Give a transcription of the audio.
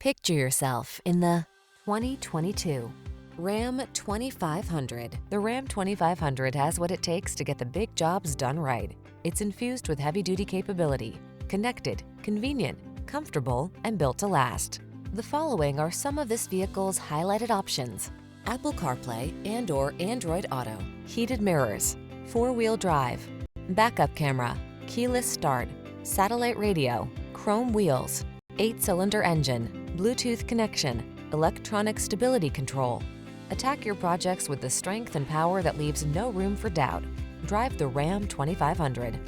Picture yourself in the 2022 Ram 2500. The Ram 2500 has what it takes to get the big jobs done right. It's infused with heavy-duty capability, connected, convenient, comfortable, and built to last. The following are some of this vehicle's highlighted options: Apple CarPlay and/or Android Auto, heated mirrors, four-wheel drive, backup camera, keyless start, satellite radio, chrome wheels, 8-cylinder engine, Bluetooth connection, electronic stability control. Attack your projects with the strength and power that leaves no room for doubt. Drive the Ram 2500.